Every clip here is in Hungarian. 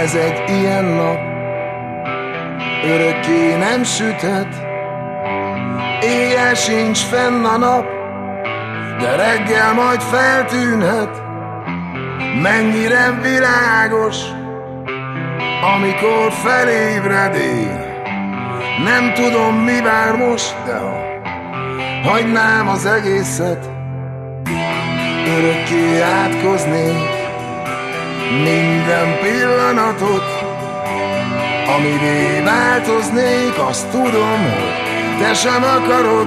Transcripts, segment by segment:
Ez egy ilyen nap, örökké nem süthet, éjjel sincs fenn a nap, de reggel majd feltűnhet. Mennyire világos, amikor felébred én. Nem tudom, mi vár most, de ha hagynám az egészet, örökké átkoznék minden pillanatot. Amivé változnék, azt tudom, hogy te sem akarod.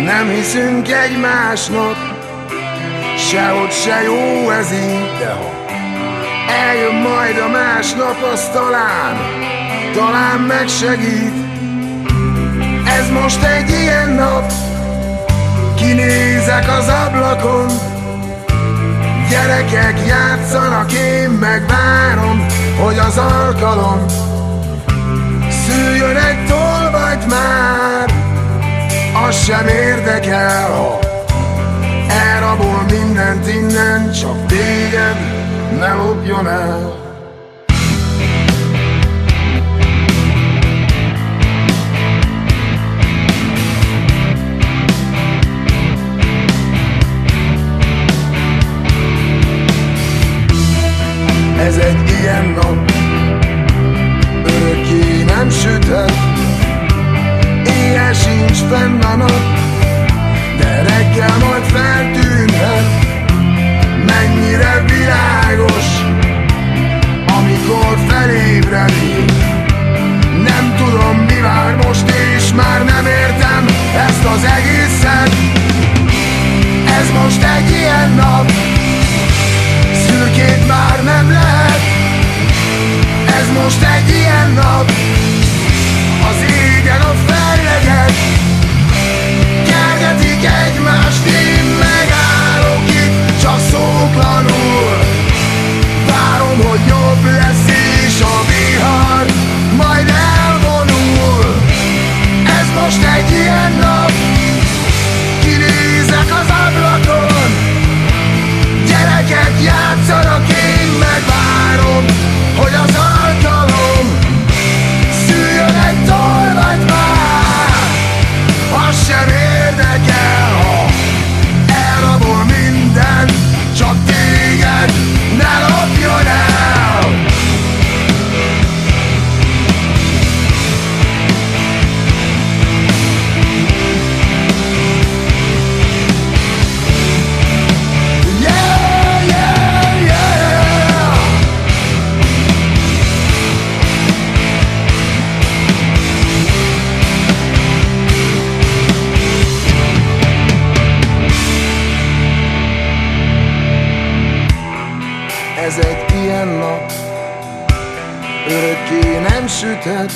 Nem hiszünk egymásnak, sehogy se jó ez így, de ha eljön majd a másnap, az talán megsegít. Ez most egy ilyen nap, kinézek az ablakon, gyerekek játszanak, én megvárom, hogy az alkalom szüljön egy tolvajt már. Az sem érdekel, ha elrabol mindent innen, csak téged ne lopjon el. Ez egy ilyen nap, örökké nem süthet, éjjel sincs fenn a nap, de reggel majd feltűnhet. Mennyire világos, amikor felébred én. Nem tudom, mi vár most, és már nem értem ezt az egészet. Ez most egy ilyen nap, szürkét már nem lehet. Ez most egy ilyen nap, az égen a fejleget kergetik egymást, én megállok itt csak szótlanul. Várom, hogy jobb lesz, és a vihar majd elvonul. Ez most egy ilyen nap, kinézek az ablakon, gyerekek játszanak, én megvárom, hogy az alkalom szüljön egy tolvajt már. Az sem érdekel, ha elrabol minden, csak téged ne lopjon el. Ez egy ilyen nap, örökké nem süthet,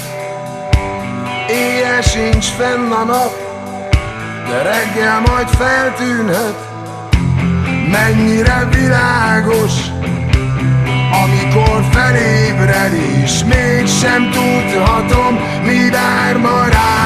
éjjel sincs fenn a nap, de reggel majd feltűnhet. Mennyire világos, amikor felébred, és mégsem tudhatom, mi vár ma rám.